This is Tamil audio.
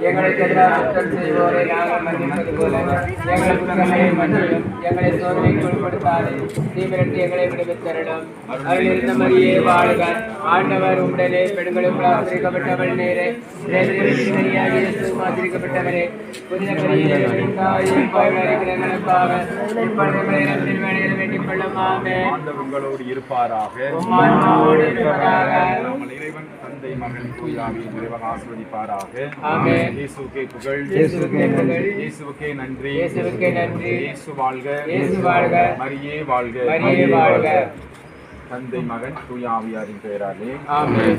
எங்களுக்கு எதிராக குற்றம் செய்வோரை நாங்கள் மன்னிப்பது போல எங்களை குற்றங்களை மன்னியும், எங்களை சோதனைக்கு உட்படுத்தாது, தீவிரட்டு எங்களை விடுவித்தரணும். அவர்கள் இருந்த மாதிரியே வாழ்க. ஆண்டவர் உடனே பெண்களுக்கு ஆசிரிக்கப்பட்டவள் நேரே ஆசிரிக்கப்பட்டவரே புதிய வேண்டிக் கொள்ளுமாமே. உங்களோடு இருப்பாராக. இறைவன் தந்தை மகன் தூயாவி இறைவன் ஆசீர்வதிப்பாராக. இயேசுவுக்கே புகழ், இயேசுவுக்கே நன்றி, இயேசு வாழ்க, மரியே வாழ்க. தந்தை மகன் தூயாவியாரின் பெயராலே ஆமென்.